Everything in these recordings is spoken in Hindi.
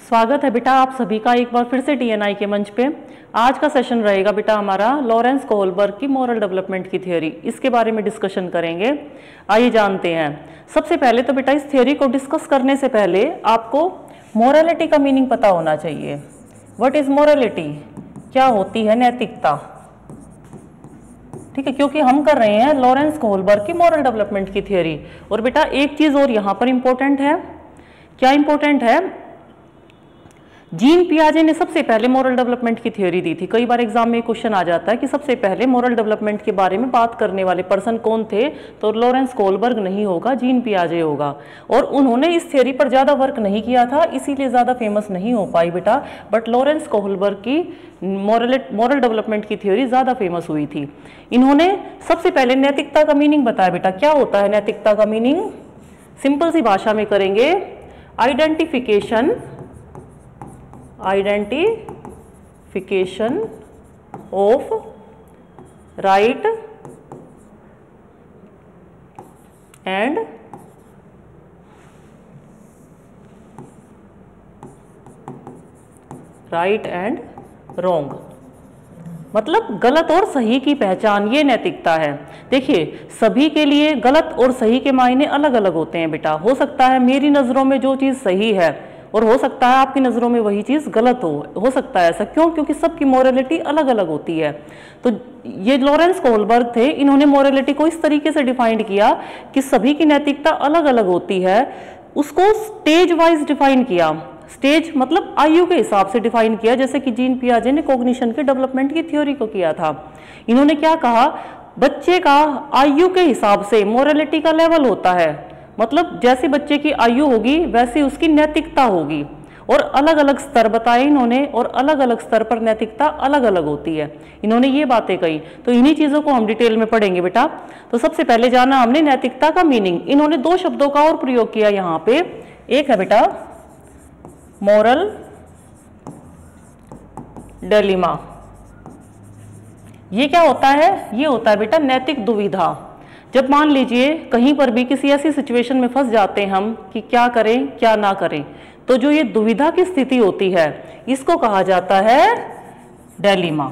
स्वागत है बेटा आप सभी का एक बार फिर से TNI के मंच पे। आज का सेशन रहेगा बेटा हमारा लॉरेंस कोहलबर्ग की मॉरल डेवलपमेंट की थ्योरी, इसके बारे में डिस्कशन करेंगे। आइए जानते हैं। सबसे पहले तो बेटा इस थ्योरी को डिस्कस करने से पहले आपको मॉरलिटी का मीनिंग पता होना चाहिए। What is morality? क्या होती है नैतिकता? ठीक है, क्योंकि हम कर रहे हैं लॉरेंस कोहलबर्ग की मॉरल डेवलपमेंट की थ्योरी। और बेटा एक चीज और यहाँ पर इंपॉर्टेंट है। क्या इंपॉर्टेंट है? जीन पियाजे ने सबसे पहले मॉरल डेवलपमेंट की थ्योरी दी थी। कई बार एग्जाम में क्वेश्चन आ जाता है कि सबसे पहले मॉरल डेवलपमेंट के बारे में बात करने वाले पर्सन कौन थे, तो लॉरेंस कोहलबर्ग नहीं होगा, जीन पियाजे होगा। और उन्होंने इस थ्योरी पर ज़्यादा वर्क नहीं किया था, इसीलिए ज़्यादा फेमस नहीं हो पाई बेटा। बट लॉरेंस कोहलबर्ग की मॉरल डेवलपमेंट की थ्योरी ज़्यादा फेमस हुई थी। इन्होंने सबसे पहले नैतिकता का मीनिंग बताया बेटा। क्या होता है नैतिकता का मीनिंग? सिंपल सी भाषा में करेंगे, identification of right and wrong, मतलब गलत और सही की पहचान, ये नैतिकता है। देखिए सभी के लिए गलत और सही के मायने अलग अलग होते हैं बेटा। हो सकता है मेरी नज़रों में जो चीज़ सही है और हो सकता है आपकी नज़रों में वही चीज़ गलत हो सकता है ऐसा। क्यों? क्योंकि सबकी मॉरलिटी अलग अलग होती है। तो ये लॉरेंस कोहलबर्ग थे, इन्होंने मॉरलिटी को इस तरीके से डिफाइन किया कि सभी की नैतिकता अलग अलग होती है। उसको स्टेज वाइज डिफाइन किया। स्टेज मतलब आयु के हिसाब से डिफाइन किया, जैसे कि जीन पियाजे ने कॉग्निशन के डेवलपमेंट की थ्योरी को किया था। इन्होंने क्या कहा? बच्चे का आयु के हिसाब से मॉरलिटी का लेवल होता है। मतलब जैसे बच्चे की आयु होगी वैसे उसकी नैतिकता होगी। और अलग अलग स्तर बताए इन्होंने, और अलग अलग स्तर पर नैतिकता अलग अलग होती है। इन्होंने ये बातें कही, तो इन्हीं चीज़ों को हम डिटेल में पढ़ेंगे बेटा। तो सबसे पहले जाना हमने नैतिकता का मीनिंग। इन्होंने दो शब्दों का और प्रयोग किया यहाँ पे। एक है बेटा मॉरल डिलेमा। ये क्या होता है? ये होता है बेटा नैतिक दुविधा। जब मान लीजिए कहीं पर भी किसी ऐसी सिचुएशन में फंस जाते हैं हम कि क्या करें क्या ना करें, तो जो ये दुविधा की स्थिति होती है इसको कहा जाता है डिलेमा।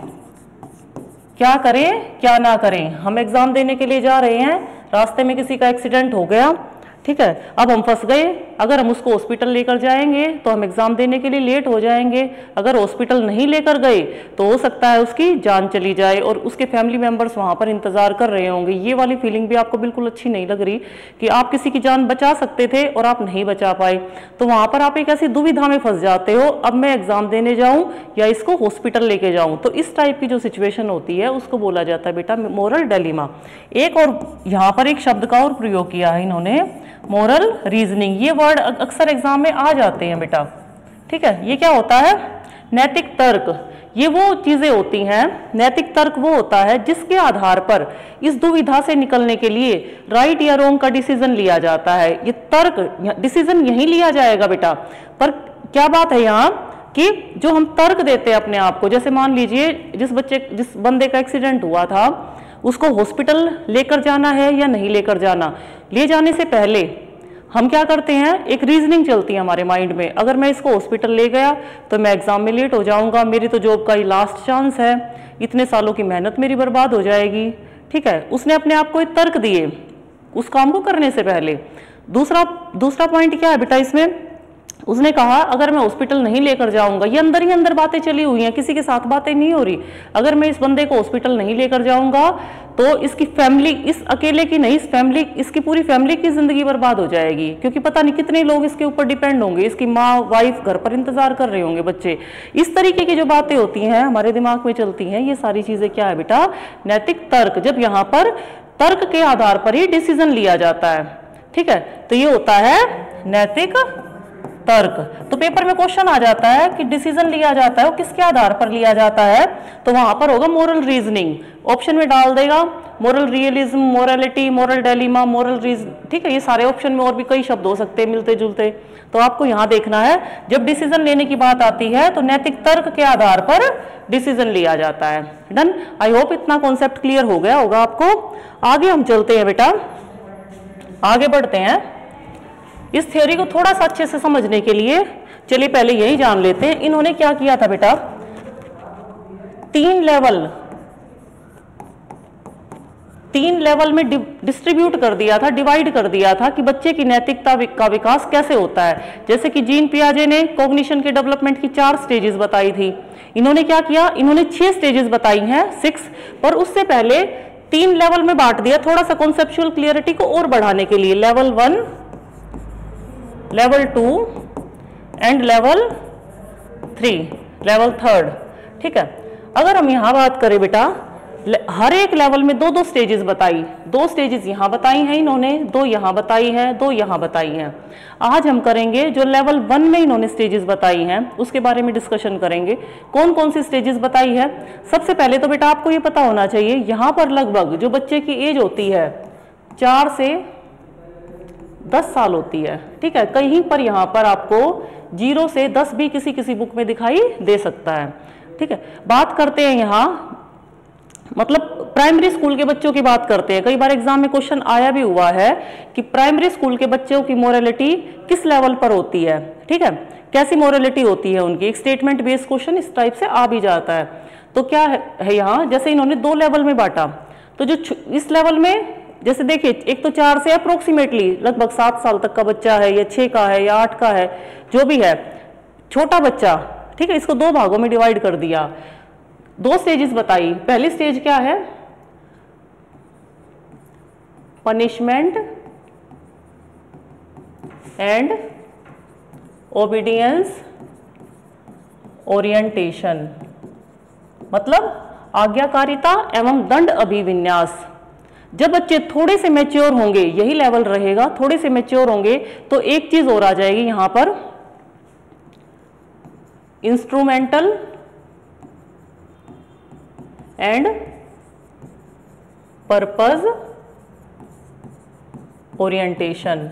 क्या करें क्या ना करें? हम एग्जाम देने के लिए जा रहे हैं, रास्ते में किसी का एक्सीडेंट हो गया, ठीक है, अब हम फंस गए। अगर हम उसको हॉस्पिटल लेकर जाएंगे तो हम एग्जाम देने के लिए लेट हो जाएंगे। अगर हॉस्पिटल नहीं लेकर गए तो हो सकता है उसकी जान चली जाए और उसके फैमिली मेंबर्स वहां पर इंतजार कर रहे होंगे। ये वाली फीलिंग भी आपको बिल्कुल अच्छी नहीं लग रही कि आप किसी की जान बचा सकते थे और आप नहीं बचा पाए। तो वहां पर आप एक ऐसी दुविधा में फंस जाते हो, अब मैं एग्जाम देने जाऊं या इसको हॉस्पिटल लेके जाऊं। तो इस टाइप की जो सिचुएशन होती है उसको बोला जाता है बेटा मॉरल डिलेमा। एक और यहाँ पर एक शब्द का और प्रयोग किया है इन्होंने, मॉरल रीजनिंग। ये वर्ड अक्सर एग्जाम में आ जाते हैं बेटा, ठीक है। ये क्या होता है? नैतिक तर्क। ये वो चीजें होती हैं, नैतिक तर्क वो होता है जिसके आधार पर इस दुविधा से निकलने के लिए राइट या रॉन्ग का डिसीजन लिया जाता है। ये तर्क डिसीजन यहीं लिया जाएगा बेटा। पर क्या बात है यहाँ कि जो हम तर्क देते हैं अपने आप को, जैसे मान लीजिए जिस बंदे का एक्सीडेंट हुआ था उसको हॉस्पिटल लेकर जाना है या नहीं लेकर जाना, ले जाने से पहले हम क्या करते हैं, एक रीजनिंग चलती है हमारे माइंड में। अगर मैं इसको हॉस्पिटल ले गया तो मैं एग्जाम में लेट हो जाऊंगा, मेरी तो जॉब का ही लास्ट चांस है, इतने सालों की मेहनत मेरी बर्बाद हो जाएगी, ठीक है। उसने अपने आप को एक तर्क दिए उस काम को करने से पहले। दूसरा पॉइंट क्या है बेटा इसमें? उसने कहा अगर मैं हॉस्पिटल नहीं लेकर जाऊंगा, ये अंदर ही अंदर बातें चली हुई हैं, किसी के साथ बातें नहीं हो रही। अगर मैं इस बंदे को हॉस्पिटल नहीं लेकर जाऊंगा तो इसकी फैमिली, इस अकेले की नहीं, इस फैमिली, इसकी पूरी फैमिली की जिंदगी बर्बाद हो जाएगी, क्योंकि पता नहीं कितने लोग इसके ऊपर डिपेंड होंगे, इसकी माँ वाइफ घर पर इंतजार कर रहे होंगे, बच्चे। इस तरीके की जो बातें होती हैं हमारे दिमाग में चलती हैं, ये सारी चीजें क्या है बेटा? नैतिक तर्क। जब यहाँ पर तर्क के आधार पर ही डिसीजन लिया जाता है, ठीक है, तो ये होता है नैतिक तर्क। तो पेपर में क्वेश्चन आ जाता है कि डिसीजन लिया जाता है वो किसके आधार पर लिया जाता है, तो वहां पर होगा मॉरल रीजनिंग। ऑप्शन में डाल देगा moral realism, morality, moral dilemma, moral reason, ठीक है। ये सारे ऑप्शन में और भी कई शब्द हो सकते हैं मिलते जुलते, तो आपको यहाँ देखना है जब डिसीजन लेने की बात आती है तो नैतिक तर्क के आधार पर डिसीजन लिया जाता है। डन। आई होप इतना कॉन्सेप्ट क्लियर हो गया होगा आपको। आगे हम चलते हैं बेटा, आगे बढ़ते हैं। इस थ्योरी को थोड़ा सा अच्छे से समझने के लिए चलिए पहले यही जान लेते हैं। इन्होंने क्या किया था बेटा, 3 लेवल में डिस्ट्रीब्यूट कर दिया था, डिवाइड कर दिया था कि बच्चे की नैतिकता का विकास कैसे होता है। जैसे कि जीन पियाजे ने कॉग्निशन के डेवलपमेंट की 4 स्टेजेस बताई थी, इन्होंने क्या किया, इन्होंने 6 स्टेजेस बताई हैं, 6, पर उससे पहले 3 लेवल में बांट दिया, थोड़ा सा कॉन्सेप्चुअल क्लियरिटी को और बढ़ाने के लिए। Level 1, level 2 and level 3, level 3, ठीक है। अगर हम यहां बात करें बेटा, हर एक लेवल में 2-2 स्टेजेस बताई, 2 स्टेजेस यहां बताई हैं इन्होंने, 2 यहां बताई हैं, 2 यहां बताई हैं। आज हम करेंगे जो लेवल 1 में इन्होंने स्टेजेस बताई हैं उसके बारे में डिस्कशन करेंगे। कौन कौन सी स्टेजेस बताई है? सबसे पहले तो बेटा आपको ये पता होना चाहिए, यहां पर लगभग जो बच्चे की एज होती है 4 से 10 साल होती है, ठीक है। कहीं पर यहां पर आपको 0 से 10 भी किसी किसी बुक में दिखाई दे सकता है, ठीक है। बात करते हैं यहां, मतलब प्राइमरी स्कूल के बच्चों की बात करते हैं। कई बार एग्जाम में क्वेश्चन आया भी हुआ है कि प्राइमरी स्कूल के बच्चों की मोरालिटी किस लेवल पर होती है, ठीक है, कैसी मोरालिटी होती है उनकी। एक स्टेटमेंट बेस्ड क्वेश्चन इस टाइप से आ भी जाता है। तो क्या है यहाँ, जैसे इन्होंने 2 लेवल में बांटा, तो जो इस लेवल में जैसे देखिए, एक तो 4 से अप्रोक्सीमेटली लगभग 7 साल तक का बच्चा है, या 6 का है, या 8 का है, जो भी है छोटा बच्चा, ठीक है, इसको 2 भागों में डिवाइड कर दिया। 2 स्टेजेस बताई। पहली स्टेज क्या है, पनिशमेंट एंड ओबीडियंस ओरिएंटेशन, मतलब आज्ञाकारिता एवं दंड अभिविन्यास। जब बच्चे थोड़े से मैच्योर होंगे, यही लेवल रहेगा, थोड़े से मैच्योर होंगे तो एक चीज और आ जाएगी यहां पर, इंस्ट्रूमेंटल एंड पर्पस ओरिएंटेशन,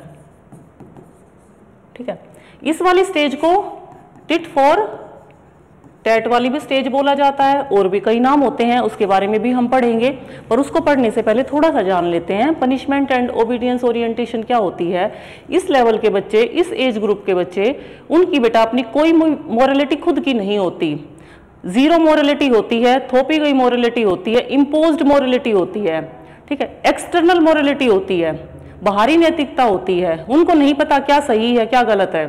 ठीक है। इस वाली स्टेज को टिट फॉर टैट वाली भी स्टेज बोला जाता है, और भी कई नाम होते हैं, उसके बारे में भी हम पढ़ेंगे। पर उसको पढ़ने से पहले थोड़ा सा जान लेते हैं पनिशमेंट एंड ओबीडियंस ओरिएंटेशन क्या होती है। इस लेवल के बच्चे, इस एज ग्रुप के बच्चे, उनकी बेटा अपनी कोई मोरालिटी खुद की नहीं होती, 0 मोरालिटी होती है, थोपी गई मोरालिटी होती है, इम्पोज्ड मोरालिटी होती है, ठीक है, एक्सटर्नल मोरालिटी होती है, बाहरी नैतिकता होती है। उनको नहीं पता क्या सही है क्या गलत है।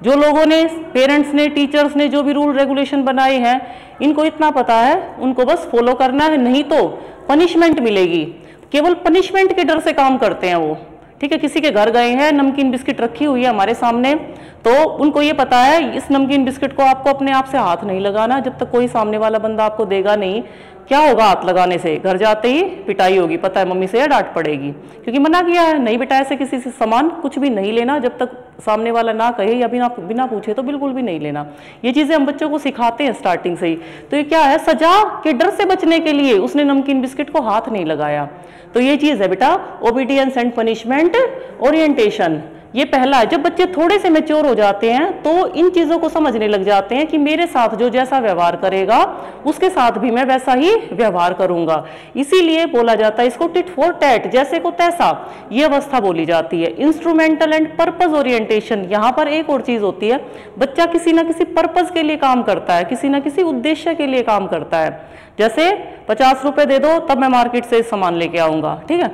जो लोगों ने, पेरेंट्स ने, टीचर्स ने जो भी रूल रेगुलेशन बनाए हैं, इनको इतना पता है, उनको बस फॉलो करना है, नहीं तो पनिशमेंट मिलेगी। केवल पनिशमेंट के डर से काम करते हैं वो, ठीक है। किसी के घर गए हैं, नमकीन बिस्किट रखी हुई है हमारे सामने, तो उनको ये पता है इस नमकीन बिस्किट को आपको अपने आप से हाथ नहीं लगाना, जब तक कोई सामने वाला बंदा आपको देगा नहीं। क्या होगा हाथ लगाने से? घर जाते ही पिटाई होगी, पता है मम्मी से, या डांट पड़ेगी, क्योंकि मना किया है, नहीं बेटा ऐसे किसी से सामान कुछ भी नहीं लेना, जब तक सामने वाला ना कहे या बिना पूछे तो बिल्कुल भी नहीं लेना। ये चीजें हम बच्चों को सिखाते हैं स्टार्टिंग से ही। तो ये क्या है, सजा के डर से बचने के लिए उसने नमकीन बिस्किट को हाथ नहीं लगाया। तो ये चीज है बेटा ओबीडियंस एंड पनिशमेंट ओरिएंटेशन। ये पहला है। जब बच्चे थोड़े से मैच्योर हो जाते हैं तो इन चीजों को समझने लग जाते हैं कि मेरे साथ जो जैसा व्यवहार करेगा उसके साथ भी मैं वैसा ही व्यवहार करूंगा। इसीलिए बोला जाता है इसको टिट फॉर टैट, जैसे को तैसा, ये अवस्था बोली जाती है। इंस्ट्रूमेंटल एंड पर्पस ओरिएंटेशन, यहाँ पर एक और चीज होती है, बच्चा किसी ना किसी पर्पस के लिए काम करता है, किसी ना किसी उद्देश्य के लिए काम करता है। जैसे 50 रुपए दे दो तब मैं मार्केट से सामान लेके आऊंगा, ठीक है।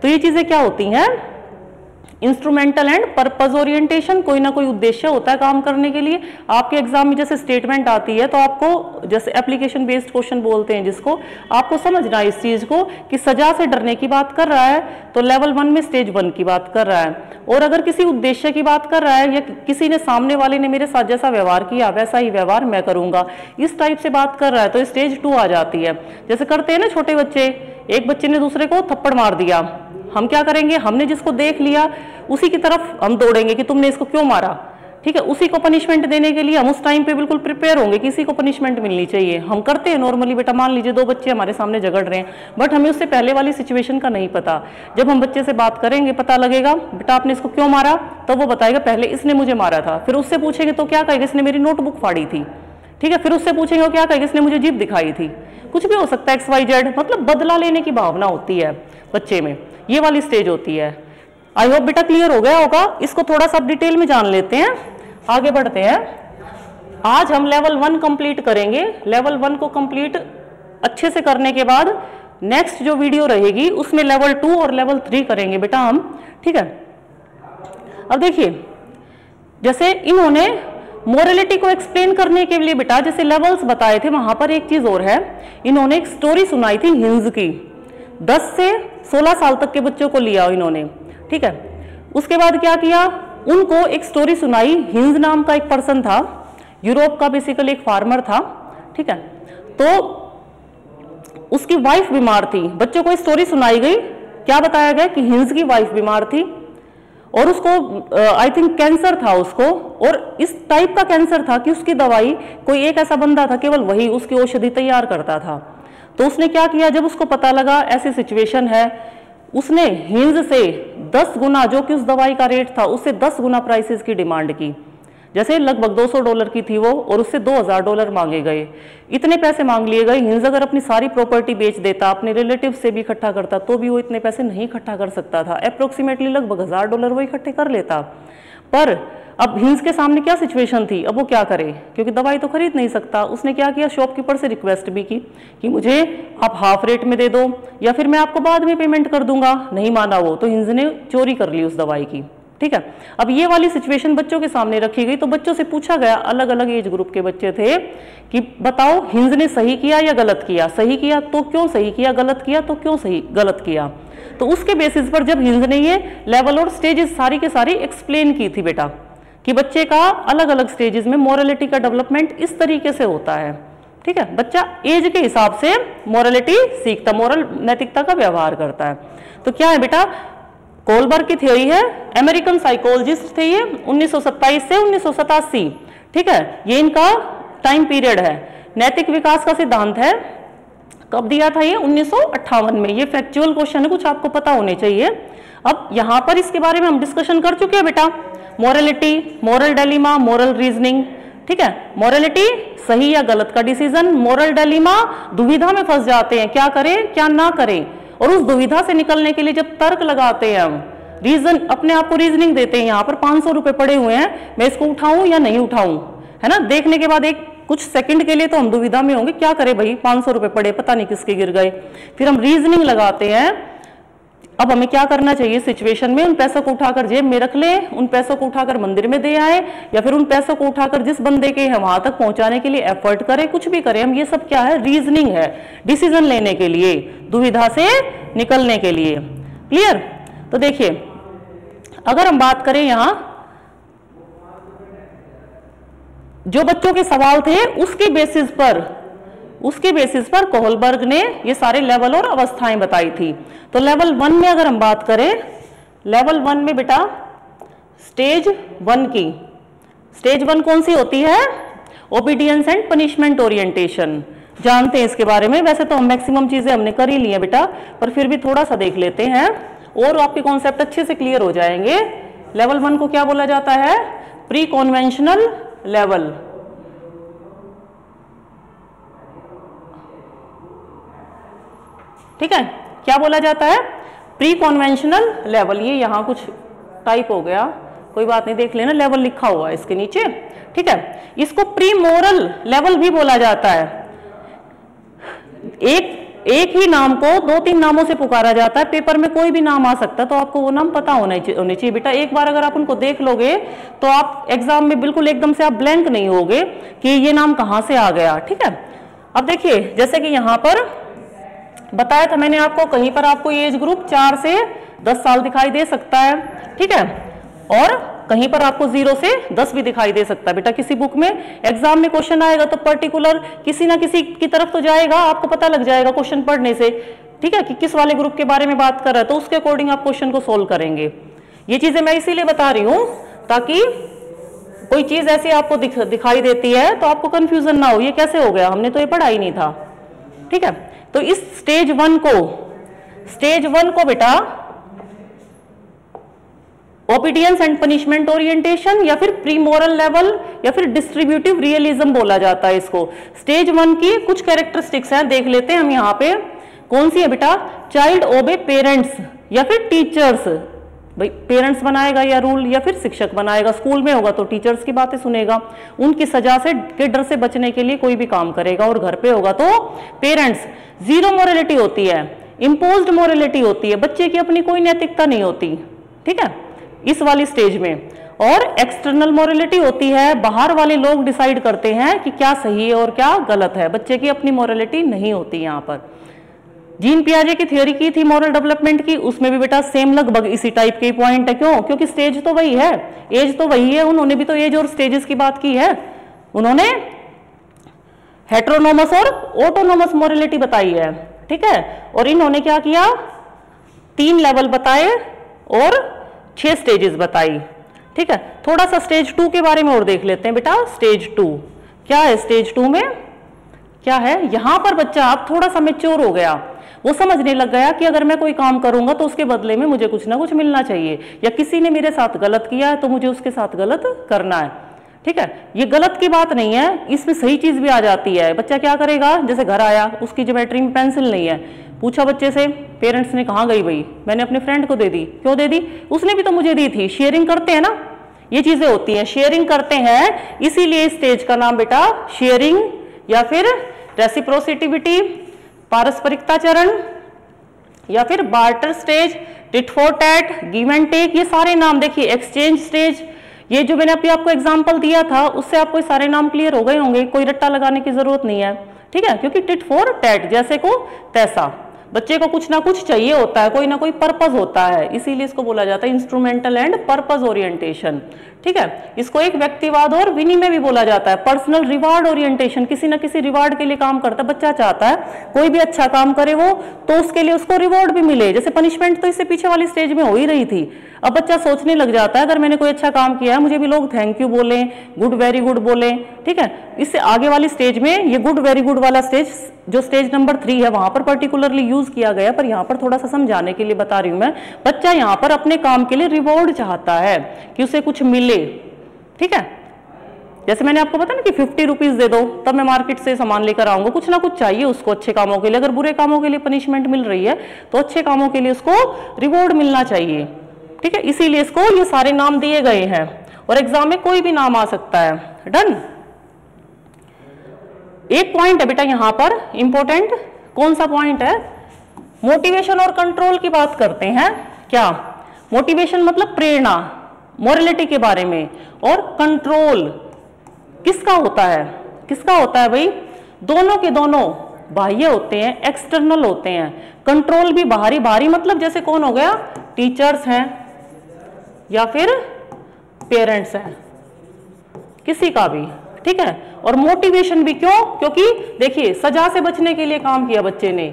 तो ये चीजें क्या होती हैं, इंस्ट्रूमेंटल एंड पर्पस ओरिएंटेशन। कोई ना कोई उद्देश्य होता है काम करने के लिए। आपके एग्जाम में जैसे स्टेटमेंट आती है तो आपको, जैसे एप्लीकेशन बेस्ड क्वेश्चन बोलते हैं जिसको, आपको समझना है इस चीज को कि सजा से डरने की बात कर रहा है तो लेवल 1 में स्टेज 1 की बात कर रहा है, और अगर किसी उद्देश्य की बात कर रहा है या किसी ने, सामने वाले ने मेरे साथ जैसा व्यवहार किया वैसा ही व्यवहार मैं करूंगा, इस टाइप से बात कर रहा है तो स्टेज 2 आ जाती है। जैसे करते हैं ना छोटे बच्चे, एक बच्चे ने दूसरे को थप्पड़ मार दिया, हम क्या करेंगे, हमने जिसको देख लिया उसी की तरफ हम दौड़ेंगे कि तुमने इसको क्यों मारा, ठीक है। उसी को पनिशमेंट देने के लिए हम उस टाइम पे बिल्कुल प्रिपेयर होंगे कि इसी को पनिशमेंट मिलनी चाहिए। हम करते हैं नॉर्मली बेटा, मान लीजिए 2 बच्चे हमारे सामने झगड़ रहे हैं, बट हमें उससे पहले वाली सिचुएशन का नहीं पता। जब हम बच्चे से बात करेंगे पता लगेगा बेटा आपने इसको क्यों मारा, तो वो बताएगा पहले इसने मुझे मारा था। फिर उससे पूछेंगे तो क्या कहेगा, इसने मेरी नोटबुक फाड़ी थी, ठीक है। फिर उससे पूछेंगे क्या कहेगा, इसने मुझे जीभ दिखाई थी, कुछ भी हो सकता है XYZ, मतलब बदला लेने की भावना होती है बच्चे में, ये वाली स्टेज होती है। आई होप बेटा क्लियर हो गया होगा। इसको थोड़ा सा डिटेल में जान लेते हैं, आगे बढ़ते हैं। आज हम लेवल 1 कंप्लीट करेंगे। लेवल 1 को कंप्लीट अच्छे से करने के बाद नेक्स्ट जो वीडियो रहेगी उसमें लेवल 2 और लेवल 3 करेंगे बेटा हम, ठीक है। अब देखिए, जैसे इन्होंने मोरलिटी को एक्सप्लेन करने के लिए बेटा जैसे लेवल्स बताए थे, वहां पर एक चीज और है, इन्होंने एक स्टोरी सुनाई थी हिंज की। 10 से 16 साल तक के बच्चों को लिया इन्होंने, ठीक है। उसके बाद क्या किया, उनको एक स्टोरी सुनाई। हिंज नाम का एक पर्सन था, यूरोप का बेसिकली एक फार्मर था, ठीक है। तो उसकी वाइफ बीमार थी, बच्चों को स्टोरी सुनाई गई, क्या बताया गया कि हिंज की वाइफ बीमार थी और उसको आई थिंक कैंसर था उसको, और इस टाइप का कैंसर था कि उसकी दवाई कोई एक ऐसा बंदा था केवल वही उसकी औषधि तैयार करता था। तो उसने क्या किया, जब उसको पता लगा ऐसी सिचुएशन है, उसने हिंज से 10 गुना, जो कि उस दवाई का रेट था उससे 10 गुना प्राइसेस की डिमांड की। जैसे लगभग $200 की थी वो, और उससे $2000 मांगे गए। इतने पैसे मांग लिए गए। हिंज अगर अपनी सारी प्रॉपर्टी बेच देता, अपने रिलेटिव से भी इकट्ठा करता, तो भी वो इतने पैसे नहीं इकट्ठा कर सकता था। अप्रोक्सीमेटली लगभग $1000 वो इकट्ठे कर लेता। पर अब हिंज के सामने क्या सिचुएशन थी, अब वो क्या करे, क्योंकि दवाई तो खरीद नहीं सकता। उसने क्या किया, शॉपकीपर से रिक्वेस्ट भी की कि मुझे आप हाफ रेट में दे दो या फिर मैं आपको बाद में पेमेंट कर दूंगा। नहीं माना वो, तो हिंज ने चोरी कर ली उस दवाई की, ठीक है। अब ये वाली सिचुएशन बच्चों के सामने रखी गई, तो बच्चों से पूछा गया, अलग अलग एज ग्रुप के बच्चे थे, कि बताओ हिंज ने सही किया या गलत किया। सही किया तो क्यों सही किया, गलत किया तो क्यों सही गलत किया। तो उसके बेसिस पर जब हिंज ने ये लेवल और स्टेजेस सारी के सारी एक्सप्लेन की थी बेटा, कि बच्चे का अलग अलग स्टेजेस में मोरलिटी का डेवलपमेंट इस तरीके से होता है, ठीक है। बच्चा एज के हिसाब से मोरलिटी सीखता, मोरल नैतिकता का व्यवहार करता है। तो क्या है बेटा, कोलबर्ग की थ्योरी है, अमेरिकन साइकोलॉजिस्ट थे ये, 1927 से 1987, ठीक है। ये इनका टाइम पीरियड है। नैतिक विकास का सिद्धांत है, कब दिया था ये, 1958 में। ये फैक्चुअल क्वेश्चन है, कुछ आपको पता होने चाहिए। अब यहां पर इसके बारे में हम डिस्कशन कर चुके हैं बेटा, morality, moral dilemma, moral reasoning, ठीक है। मोरलिटी सही या गलत का डिसीजन, मोरल डिलेमा दुविधा में फंस जाते हैं, क्या करें क्या ना करें, और उस दुविधा से निकलने के लिए जब तर्क लगाते हैं हम, रीजन अपने आप को रीजनिंग देते हैं। यहाँ पर 500 रुपए पड़े हुए हैं, मैं इसको उठाऊं या नहीं उठाऊं, है ना। देखने के बाद एक कुछ सेकंड के लिए तो हम दुविधा में होंगे, क्या करें भाई, 500 रुपए पड़े, पता नहीं किसके गिर गए। फिर हम रीजनिंग लगाते हैं, अब हमें क्या करना चाहिए सिचुएशन में, उन पैसों को उठाकर जेब में रख ले, उन पैसों को उठाकर मंदिर में दे आए, या फिर उन पैसों को उठाकर जिस बंदे के है वहां तक पहुंचाने के लिए एफर्ट करें, कुछ भी करें हम। ये सब क्या है, रीजनिंग है, डिसीजन लेने के लिए, दुविधा से निकलने के लिए। क्लियर। तो देखिए, अगर हम बात करें यहां जो बच्चों के सवाल थे उसके बेसिस पर कोहलबर्ग ने ये सारे लेवल और अवस्थाएं बताई थी। तो लेवल 1 में अगर हम बात करें, लेवल 1 में बेटा स्टेज 1 की, स्टेज 1 कौन सी होती है, ओबीडियंस एंड पनिशमेंट ओरिएंटेशन। जानते हैं इसके बारे में, वैसे तो हम मैक्सिमम चीजें हमने कर ही ली है बेटा, पर फिर भी थोड़ा सा देख लेते हैं और आपके कॉन्सेप्ट अच्छे से क्लियर हो जाएंगे। लेवल 1 को क्या बोला जाता है, प्री कॉन्वेंशनल लेवल, ठीक है। क्या बोला जाता है, प्री कॉन्वेंशनल लेवल। ये यहां कुछ टाइप हो गया, कोई बात नहीं, देख लेना, लेवल लिखा हुआ है इसके नीचे, ठीक है। इसको प्री मोरल लेवल भी बोला जाता है। एक ही नाम को 2-3 नामों से पुकारा जाता है, पेपर में कोई भी नाम आ सकता है, तो आपको वो नाम पता होने चाहिए बेटा। एक बार अगर आप उनको देख लोगे तो आप एग्जाम में बिल्कुल एकदम से आप ब्लैंक नहीं होगे कि ये नाम कहां से आ गया, ठीक है। अब देखिए, जैसे कि यहां पर बताया था मैंने आपको, कहीं पर आपको एज ग्रुप 4 से 10 साल दिखाई दे सकता है, ठीक है, और कहीं पर आपको 0 से 10 भी दिखाई दे सकता है बेटा। किसी बुक में एग्जाम में क्वेश्चन आएगा तो पर्टिकुलर किसी ना किसी की तरफ तो जाएगा, आपको पता लग जाएगा क्वेश्चन पढ़ने से, ठीक है, कि किस वाले ग्रुप के बारे में बात कर रहा है, तो उसके अकॉर्डिंग आप क्वेश्चन को सोल्व करेंगे। ये चीजें मैं इसीलिए बता रही हूं ताकि कोई चीज ऐसी आपको दिखाई देती है तो आपको कंफ्यूजन ना हो, ये कैसे हो गया, हमने तो ये पढ़ा ही नहीं था, ठीक है। तो इस स्टेज 1 को बेटा ओबीडियंस एंड पनिशमेंट ओरिएंटेशन या फिर प्री मोरल लेवल या फिर डिस्ट्रीब्यूटिव रियलिज्म बोला जाता है इसको। स्टेज 1 की कुछ कैरेक्टरिस्टिक्स हैं, देख लेते हैं हम यहाँ पे। कौन सी है बेटा, चाइल्ड ओबे पेरेंट्स या फिर टीचर्स, भाई पेरेंट्स बनाएगा या रूल, या फिर शिक्षक बनाएगा। स्कूल में होगा तो टीचर्स की बातें सुनेगा, उनकी सजा से के डर से बचने के लिए कोई भी काम करेगा, और घर पे होगा तो पेरेंट्स। जीरो मोरलिटी होती है, इम्पोज्ड मोरलिटी होती है, बच्चे की अपनी कोई नैतिकता नहीं होती, ठीक है, इस वाली स्टेज में। और एक्सटर्नल मोरलिटी होती है, बाहर वाले लोग डिसाइड करते हैं कि क्या सही है और क्या गलत है, बच्चे की अपनी मोरलिटी नहीं होती। यहाँ पर जीन पियाजे की थ्योरी की थी मॉरल डेवलपमेंट की, उसमें भी बेटा सेम लगभग इसी टाइप के पॉइंट है। क्यों? क्योंकि स्टेज तो वही है, एज तो वही है, उन्होंने भी तो एज और स्टेजेस की बात की है। उन्होंने हेटेरोनोमस और ऑटोनोमस मोरलिटी बताई है, ठीक है, और इन्होंने क्या किया, 3 लेवल बताए और 6 स्टेजेस बताई, ठीक है। थोड़ा सा स्टेज 2 के बारे में और देख लेते हैं बेटा। स्टेज 2 क्या है? स्टेज 2 में क्या है? यहां पर बच्चा अब थोड़ा सा मैच्योर हो गया, वो समझने लग गया कि अगर मैं कोई काम करूंगा तो उसके बदले में मुझे कुछ ना कुछ मिलना चाहिए, या किसी ने मेरे साथ गलत किया है तो मुझे उसके साथ गलत करना है, ठीक है। ये गलत की बात नहीं है, इसमें सही चीज भी आ जाती है। बच्चा क्या करेगा, जैसे घर आया, उसकी ज्योमेट्री में पेंसिल नहीं है, पूछा बच्चे से, पेरेंट्स ने कहाँ गई भाई, मैंने अपने फ्रेंड को दे दी। क्यों दे दी? उसने भी तो मुझे दी थी। शेयरिंग करते हैं ना, ये चीजें होती हैं, शेयरिंग करते हैं, इसीलिए स्टेज का नाम बेटा शेयरिंग या फिर रेसिप्रोसिटिविटी, पारस्परिकता चरण, या फिर barter stage, tit for tat, give and take, ये सारे नाम देखिए, एक्सचेंज स्टेज, ये जो मैंने अभी आपको एग्जांपल दिया था उससे आपको सारे नाम क्लियर हो गए होंगे, कोई रट्टा लगाने की जरूरत नहीं है, ठीक है। क्योंकि टिट फॉर टैट, जैसे को तैसा, बच्चे को कुछ ना कुछ चाहिए होता है, कोई ना कोई पर्पस होता है, इसीलिए इसको बोला जाता है इंस्ट्रूमेंटल एंड पर्पस ओरिएंटेशन, ठीक है। इसको एक व्यक्तिवाद और विनिमय भी बोला जाता है। पर्सनल रिवार्ड ओरिएंटेशन, किसी ना किसी रिवार्ड के लिए काम करता है, बच्चा चाहता है कोई भी अच्छा काम करे वो, तो उसके लिए उसको रिवॉर्ड भी मिले। जैसे पनिशमेंट तो इससे पीछे वाली स्टेज में हो ही रही थी, अब बच्चा सोचने लग जाता है अगर मैंने कोई अच्छा काम किया है मुझे भी लोग थैंक यू बोले, गुड वेरी गुड बोले, ठीक है। इससे आगे वाली स्टेज में ये गुड वेरी गुड वाला स्टेज, जो स्टेज नंबर 3 है, वहां पर पर्टिकुलरली यूज किया गया, पर यहाँ पर थोड़ा सा समझाने के लिए बता रही हूं मैं। बच्चा यहाँ पर अपने काम के लिए रिवॉर्ड चाहता है कि उसे कुछ मिले, ठीक है। जैसे मैंने आपको बताया ना कि 50 रुपीज दे दो तब मैं मार्केट से सामान लेकर आऊंगा, कुछ ना कुछ चाहिए उसको अच्छे कामों के लिए। अगर बुरे कामों के लिए पनिशमेंट मिल रही है तो अच्छे कामों के लिए उसको रिवॉर्ड मिलना चाहिए, ठीक है। इसीलिए इसको ये सारे नाम दिए गए हैं, और एग्जाम में कोई भी नाम आ सकता है। डन। एक पॉइंट है बेटा यहां पर इंपॉर्टेंट, कौन सा पॉइंट है? मोटिवेशन और कंट्रोल की बात करते हैं। क्या? मोटिवेशन मतलब प्रेरणा, मोरलिटी के बारे में, और कंट्रोल किसका होता है? किसका होता है भाई? दोनों के दोनों बाह्य होते हैं, एक्सटर्नल होते हैं। कंट्रोल भी बाहरी, बाहरी मतलब जैसे कौन हो गया? टीचर्स हैं या फिर पेरेंट्स हैं, किसी का भी, ठीक है। और मोटिवेशन भी क्यों? क्योंकि देखिए सजा से बचने के लिए काम किया बच्चे ने,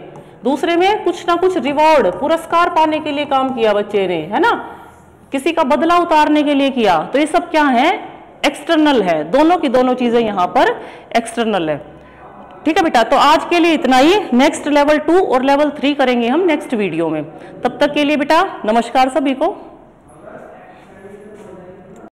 दूसरे में कुछ ना कुछ रिवॉर्ड, पुरस्कार पाने के लिए काम किया बच्चे ने, है ना, किसी का बदला उतारने के लिए किया। तो ये सब क्या है? एक्सटर्नल है, दोनों की दोनों चीजें यहां पर एक्सटर्नल है, ठीक है बेटा। तो आज के लिए इतना ही, नेक्स्ट लेवल 2 और लेवल 3 करेंगे हम नेक्स्ट वीडियो में। तब तक के लिए बेटा नमस्कार सभी को।